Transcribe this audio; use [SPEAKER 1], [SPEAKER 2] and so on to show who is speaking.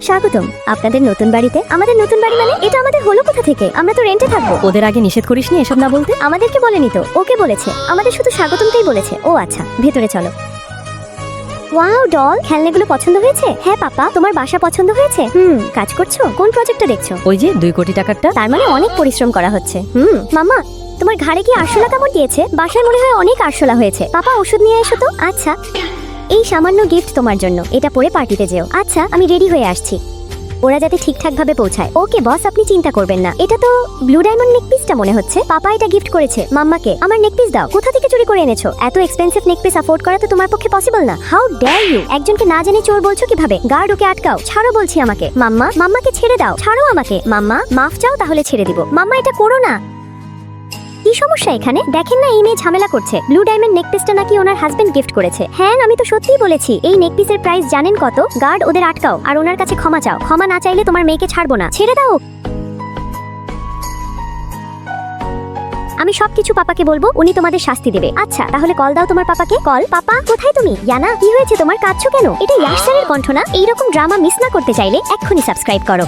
[SPEAKER 1] স্বাগতম আপনাদের নতুন বাড়িতে। আমাদের নতুন বাড়ি মানে এটা আমাদের হলো কোথা থেকে? আমরা তো রেন্টে থাকবো।
[SPEAKER 2] ওদের আগে নিষেধ করিসনি এসব না বলতে?
[SPEAKER 1] আমাদেরকে বলেনি তো, ওকে বলেছে। আমাদের শুধু স্বাগতমটাই বলেছে। ও আচ্ছা, ভেতরে চলো। ওয়াও ডল, খেলনাগুলো পছন্দ হয়েছে? হ্যাঁ পাপা, তোমার বাসা পছন্দ হয়েছে? কাজ করছো? কোন প্রজেক্টটা দেখছো?
[SPEAKER 2] ওই যে 2 কোটি টাকারটা।
[SPEAKER 1] তার মানে অনেক পরিশ্রম করা হচ্ছে। মাম্মা, তোমার ঘাড়ে কি আরশোলা কামড় দিয়েছে? বাসায় মনে হয় অনেক আরশোলা হয়েছে। পাপা ওষুধ নিয়ে এসো তো। আচ্ছা, এই সামান্য গিফট তোমার জন্য। এটা পরে পার্টিতে যেও। আচ্ছা, আমি রেডি হয়ে আসছি। ওরা যাতে ঠিকঠাক ভাবে পৌঁছায়। ওকে বস, আপনি চিন্তা করবেন না। এটা তো ব্লু ডায়মন্ড নেকপিসটা মনে হচ্ছে। পাপা এটা গিফট করেছে মাম্মাকে। আমার নেকপিস দাও। কোথা থেকে চুরি করে এনেছো? এত এক্সপেন্সিভ নেকপিস অ্যাফোর্ড করা তো তোমার পক্ষে পসিবল না। How dare you! একজনকে না জেনে চোর বলছো কিভাবে? গার্ড, ওকে আটকাও। ছাড়ো বলছি আমাকে। মাম্মা, মাম্মাকে ছেড়ে দাও। ছাড়ো আমাকে। মাম্মা, মাফ চাও, তাহলে ছেড়ে দিব। মাম্মা, এটা করো না। কি সমস্যা এখানে? দেখেন না, এই মেয়ে ঝামেলা করছে। ব্লু ডায়মন্ড নেকপিসটা নাকি ওনার হাজবেন্ড গিফট করেছে। হ্যাঁ, আমি তো সত্যিই বলেছি। এই নেকপিসের প্রাইস জানেন কত? গার্ড, ওদের আটকাও আর ওনার কাছে ক্ষমা চাও। ক্ষমা না চাইলে তোমার মেয়েকে ছাড়বো না। ছেড়ে দাও। আমি সবকিছু পাপাকে বলবো, উনি তোমাদের শাস্তি দেবে। আচ্ছা, তাহলে কল দাও তোমার পাপাকে। কল। পাপা, কোথায় তুমি? ইয়ানা, কি হয়েছে তোমার? কাঁদছো কেন? এটা ইয়াশ স্যারের কণ্ঠ না? এইরকম ড্রামা মিস না করতে চাইলে এক্ষুনি সাবস্ক্রাইব করো।